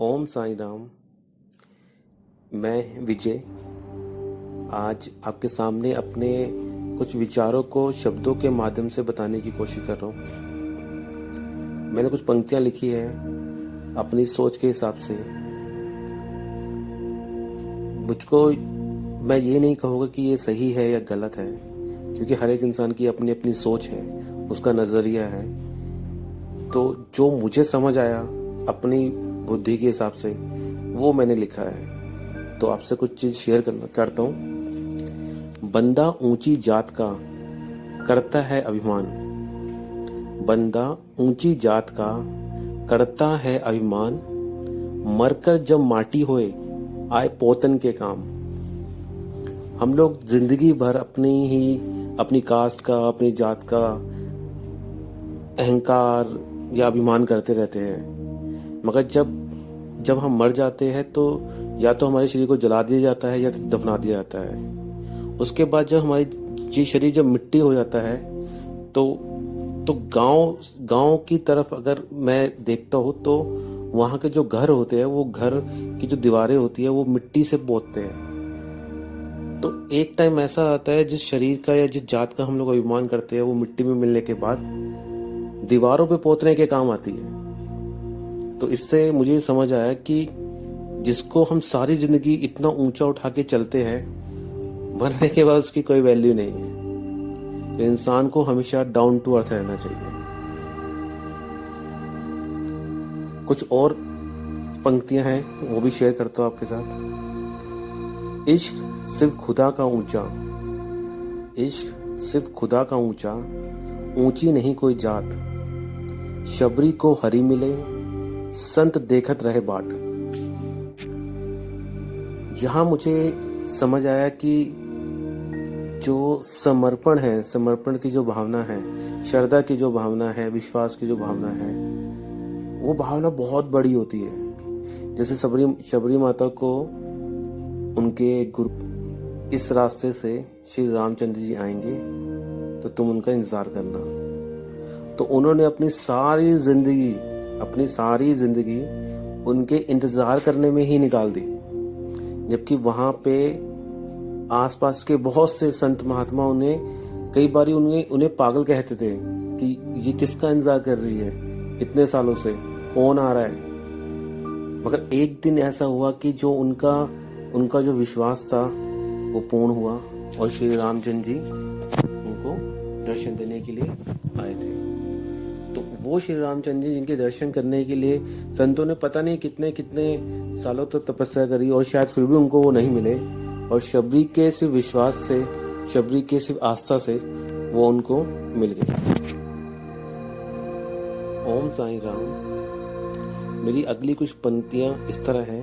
ओम साईं राम। मैं विजय आज आपके सामने अपने कुछ विचारों को शब्दों के माध्यम से बताने की कोशिश कर रहा हूँ। मैंने कुछ पंक्तियाँ लिखी है अपनी सोच के हिसाब से। मुझको मैं ये नहीं कहूँगा कि ये सही है या गलत है, क्योंकि हर एक इंसान की अपनी अपनी सोच है, उसका नज़रिया है। तो जो मुझे समझ आया अपनी बुद्धि के हिसाब से वो मैंने लिखा है, तो आपसे कुछ चीज़ शेयर करता हूँ। बंदा ऊंची जात का करता है अभिमान, बंदा ऊंची जात का करता है अभिमान, मरकर जब माटी होए आए पोतन के काम। हम लोग जिंदगी भर अपनी कास्ट का, अपनी जात का अहंकार या अभिमान करते रहते हैं, मगर जब हम मर जाते हैं तो या तो हमारे शरीर को जला दिया जाता है या दफना दिया जाता है। उसके बाद जब हमारी ये शरीर जब मिट्टी हो जाता है तो गांव की तरफ अगर मैं देखता हूँ तो वहां के जो घर होते हैं, वो घर की जो दीवारें होती है वो मिट्टी से पोतते हैं। तो एक टाइम ऐसा आता है जिस शरीर का या जिस जात का हम लोग अभिमान करते हैं वो मिट्टी में मिलने के बाद दीवारों पे पोतने के काम आती है। तो इससे मुझे समझ आया कि जिसको हम सारी जिंदगी इतना ऊंचा उठा के चलते हैं, मरने के बाद उसकी कोई वैल्यू नहीं है। तो इंसान को हमेशा डाउन टू अर्थ रहना चाहिए। कुछ और पंक्तियां हैं वो भी शेयर करता हूं आपके साथ। इश्क सिर्फ खुदा का ऊंचा, इश्क सिर्फ खुदा का ऊंचा, ऊंची नहीं कोई जात, शबरी को हरी मिले संत देखत रहे बाट। यहां मुझे समझ आया कि जो समर्पण है, समर्पण की जो भावना है, श्रद्धा की जो भावना है, विश्वास की जो भावना है, वो भावना बहुत बड़ी होती है। जैसे शबरी माता को उनके गुरु इस रास्ते से श्री रामचंद्र जी आएंगे तो तुम उनका इंतजार करना। तो उन्होंने अपनी सारी जिंदगी उनके इंतजार करने में ही निकाल दी, जबकि वहां पे आसपास के बहुत से संत महात्मा कई बार उन्हें पागल कहते थे कि ये किसका इंतजार कर रही है, इतने सालों से कौन आ रहा है। मगर एक दिन ऐसा हुआ कि जो उनका जो विश्वास था वो पूर्ण हुआ और श्री रामचंद्र जी उनको दर्शन देने के लिए आए थे। तो वो श्री रामचंद्र जी जिनके दर्शन करने के लिए संतों ने पता नहीं कितने कितने सालों तक तपस्या करी और शायद फिर भी उनको वो नहीं मिले, और शबरी के सिर्फ विश्वास से, शबरी के सिर्फ आस्था से वो उनको मिल गए। ओम साईं राम। मेरी अगली कुछ पंक्तियां इस तरह है।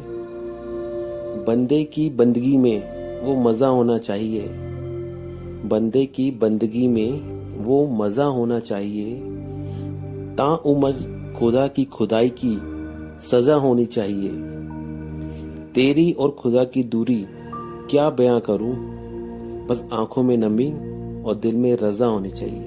बंदे की बंदगी में वो मजा होना चाहिए, बंदे की बंदगी में वो मजा होना चाहिए, ता उम्र खुदा की खुदाई की सजा होनी चाहिए। तेरी और खुदा की दूरी क्या बयां करूं, बस आंखों में नमी और दिल में रजा होनी चाहिए।